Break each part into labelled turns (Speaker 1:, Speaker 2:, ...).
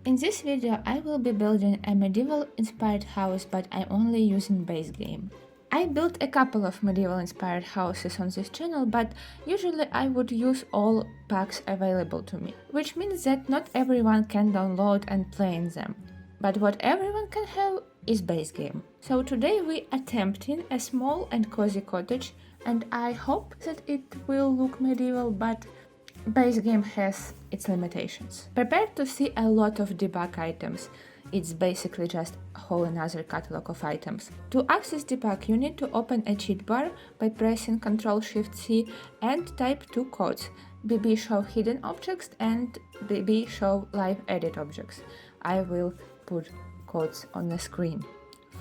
Speaker 1: In this video I will be building a medieval inspired house, but I'm only using base game. I built a couple of medieval inspired houses on this channel, but usually I would use all packs available to me, which means that not everyone can download and play in them. But what everyone can have is base game. So today we attempting a small and cozy cottage, and I hope that it will look medieval, but base game has its limitations. Prepare to see a lot of debug items. It's basically just a whole another catalog of items. To access debug, you need to open a cheat bar by pressing Ctrl-Shift-C and type two codes: BB show hidden objects and BB show live edit objects. I will put codes on the screen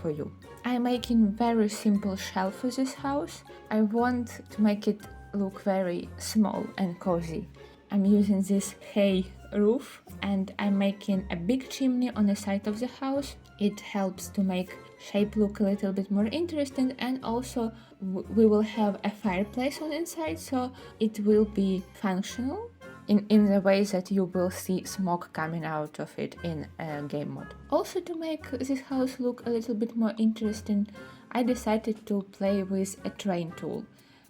Speaker 1: for you. I'm making very simple shell for this house. I want to make it look very small and cozy. I'm using this hay roof and I'm making a big chimney on the side of the house. It helps to make shape look a little bit more interesting, and also we will have a fireplace on the inside, so it will be functional in the way that you will see smoke coming out of it in a game mode. Also, to make this house look a little bit more interesting, I decided to play with a train tool,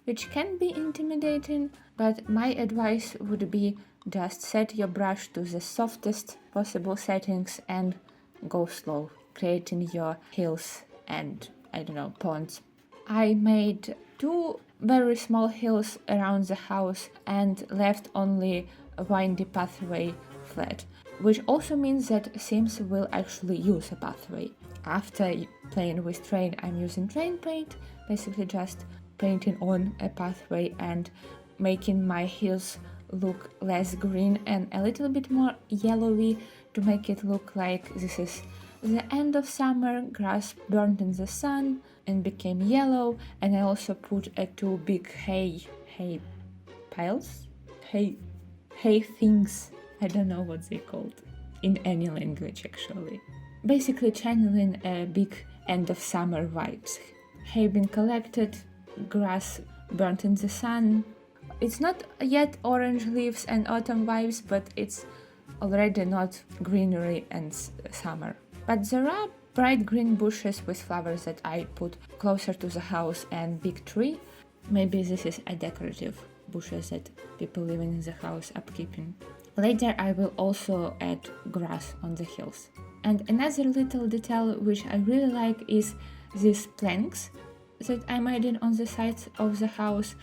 Speaker 1: which can be intimidating, but my advice would be just set your brush to the softest possible settings and go slow, creating your hills and, I don't know, ponds. I made two very small hills around the house and left only a windy pathway flat, which also means that Sims will actually use a pathway. After playing with train, I'm using train paint, basically just painting on a pathway and making my hills look less green and a little bit more yellowy, to make it look like this is the end of summer. Grass burned in the sun and became yellow, and I also put two big hay piles, hay things. I don't know what they called in any language actually. Basically channeling a big end of summer vibes. Hay been collected, grass burnt in the sun. It's not yet orange leaves and autumn vibes, but it's already not greenery and summer. But there are bright green bushes with flowers that I put closer to the house and big tree. Maybe this is a decorative bushes that people living in the house upkeeping. Later I will also add grass on the hills. And another little detail which I really like is these planks that I made in on the sides of the house.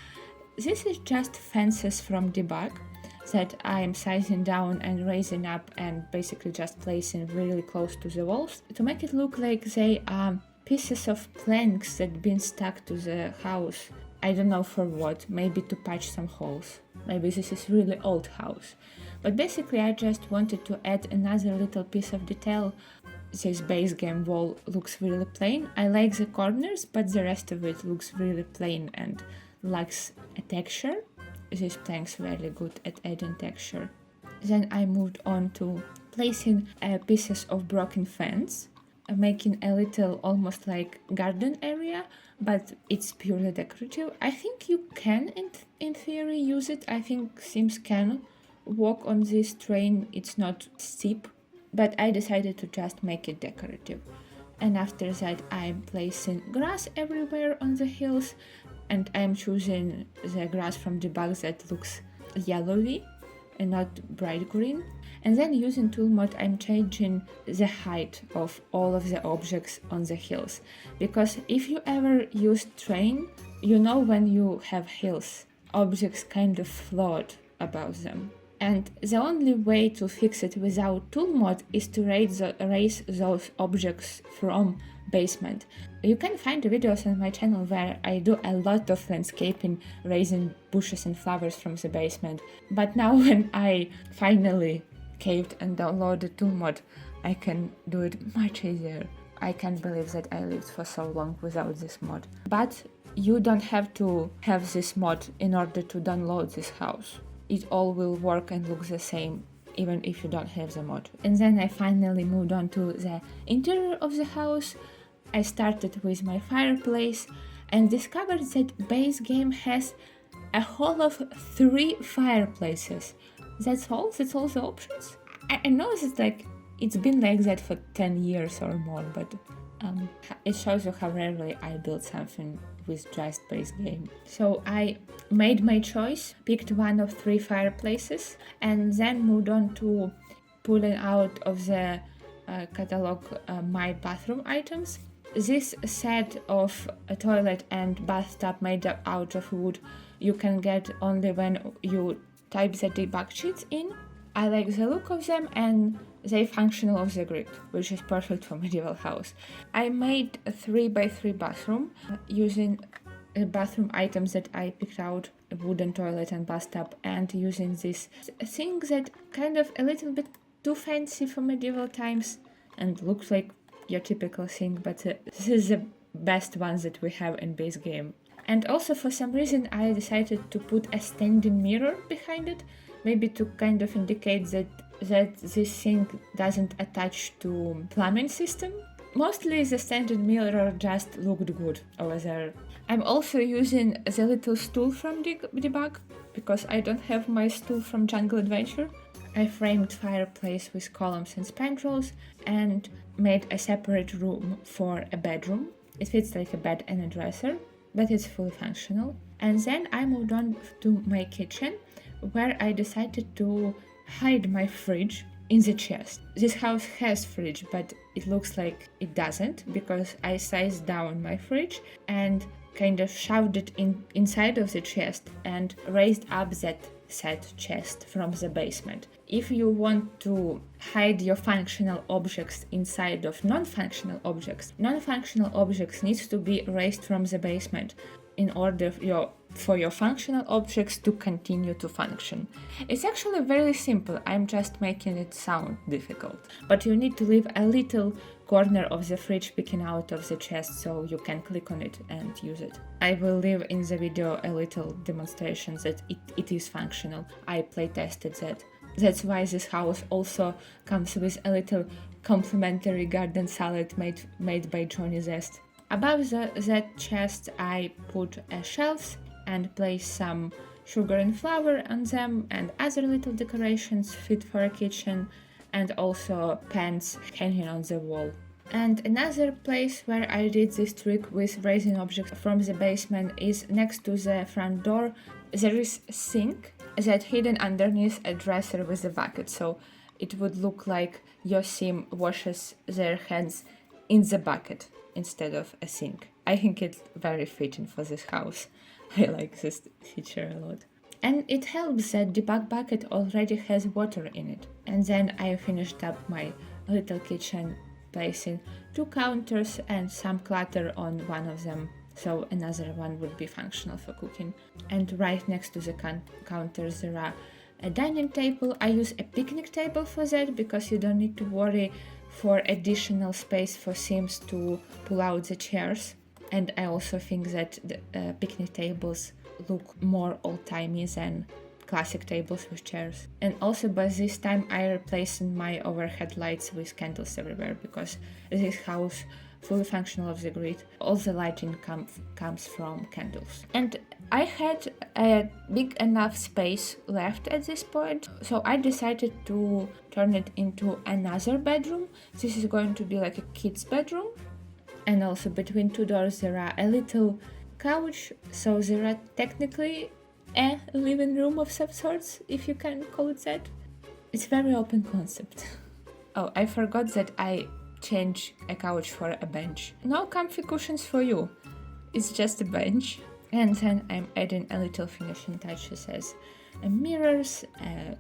Speaker 1: This is just fences from debug that I am sizing down and raising up and basically just placing really close to the walls to make it look like they are pieces of planks that been stuck to the house. I don't know for what, maybe to patch some holes. Maybe this is really old house. But basically I just wanted to add another little piece of detail. This base game wall looks really plain. I like the corners, but the rest of it looks really plain and lacks a texture. These planks very good at adding texture. Then I moved on to placing pieces of broken fence, making a little almost like garden area, but it's purely decorative. I think you can in theory use it. I think Sims can walk on this train. It's not steep, but I decided to just make it decorative. And after that I'm placing grass everywhere on the hills, and I'm choosing the grass from debug that looks yellowy and not bright green. And then using tool mode I'm changing the height of all of the objects on the hills, because if you ever use train, you know when you have hills, objects kind of float above them. And the only way to fix it without tool mode is to raise those objects from basement. You can find videos on my channel where I do a lot of landscaping, raising bushes and flowers from the basement. But now when I finally caved and downloaded tool mod, I can do it much easier. I can't believe that I lived for so long without this mod. But you don't have to have this mod in order to download this house. It all will work and look the same even if you don't have the mod. And then I finally moved on to the interior of the house. I started with my fireplace and discovered that base game has a whole of 3 fireplaces. That's all the options? I know it's like It's been like that for 10 years or more, but it shows you how rarely I build something with just base game. So I made my choice, picked one of 3 fireplaces, and then moved on to pulling out of the catalog my bathroom items. This set of a toilet and bathtub made out of wood you can get only when you type the debug sheets in. I like the look of them and they functional of the grid, which is perfect for medieval house. I made a 3x3 bathroom using bathroom items that I picked out, a wooden toilet and bathtub, and using this thing that kind of a little bit too fancy for medieval times and looks like your typical thing, but this is the best one that we have in base game. And also for some reason I decided to put a standing mirror behind it, maybe to kind of indicate that this thing doesn't attach to plumbing system. Mostly the standing mirror just looked good over there. I'm also using the little stool from Debug because I don't have my stool from Jungle Adventure. I framed fireplace with columns and spandrels and made a separate room for a bedroom. It fits like a bed and a dresser, but it's fully functional. And then I moved on to my kitchen, where I decided to hide my fridge in the chest. This house has fridge, but it looks like it doesn't because I sized down my fridge and kind of shoved it inside of the chest and raised up that said chest from the basement. If you want to hide your functional objects inside of non-functional objects needs to be raised from the basement in order for your functional objects to continue to function. It's actually very simple, I'm just making it sound difficult. But you need to leave a little corner of the fridge peeking out of the chest so you can click on it and use it. I will leave in the video a little demonstration that it is functional. I play tested that. That's why this house also comes with a little complimentary garden salad made by Johnny Zest. Above that chest I put shelves and placed some sugar and flour on them and other little decorations fit for a kitchen, and also pans hanging on the wall. And another place where I did this trick with raising objects from the basement is next to the front door. There is a sink that hidden underneath a dresser with a bucket, so it would look like your sim washes their hands in the bucket instead of a sink. I think it's very fitting for this house. I like this feature a lot. And it helps that the bucket already has water in it. And then I finished up my little kitchen, placing 2 counters and some clutter on one of them, so another one would be functional for cooking. And right next to the counters there are a dining table. I use a picnic table for that because you don't need to worry for additional space for Sims to pull out the chairs. And I also think that the picnic tables look more old-timey than classic tables with chairs. And also by this time I replaced my overhead lights with candles everywhere because this house fully functional of the grid. All the lighting comes from candles. And I had a big enough space left at this point, so I decided to turn it into another bedroom. This is going to be like a kid's bedroom. And also between 2 doors there are a little couch, so there are technically a living room of some sorts, if you can call it that. It's very open concept. Oh, I forgot that I changed a couch for a bench. No comfy cushions for you. It's just a bench. And then I'm adding a little finishing touches as mirrors,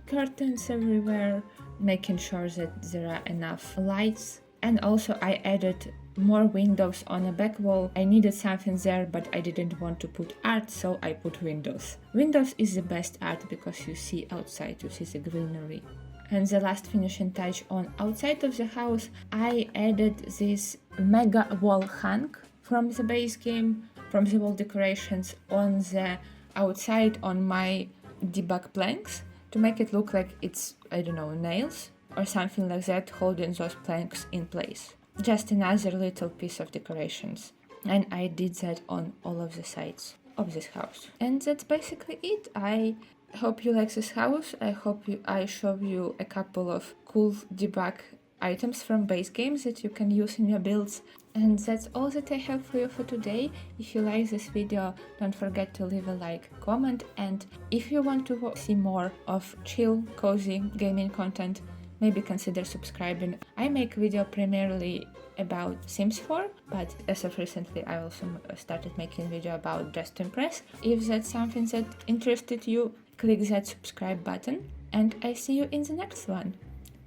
Speaker 1: curtains everywhere, making sure that there are enough lights. And also I added more windows on a back wall. I needed something there, but I didn't want to put art, so I put windows. Windows is the best art because you see outside, you see the greenery. And the last finishing touch on outside of the house, I added this mega wall hang from the base game, from the wall decorations on the outside on my debug planks to make it look like it's, I don't know, nails or something like that holding those planks in place. Just another little piece of decorations. And I did that on all of the sides of this house. And that's basically it. I hope you like this house. I hope I show you a couple of cool debug items from base games that you can use in your builds. And that's all that I have for you for today. If you like this video, don't forget to leave a like, comment, and if you want to see more of chill, cozy gaming content, maybe consider subscribing. I make video primarily about Sims 4, but as of recently I also started making video about Just to Impress. If that's something that interested you, click that subscribe button, and I see you in the next one.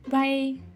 Speaker 1: Bye!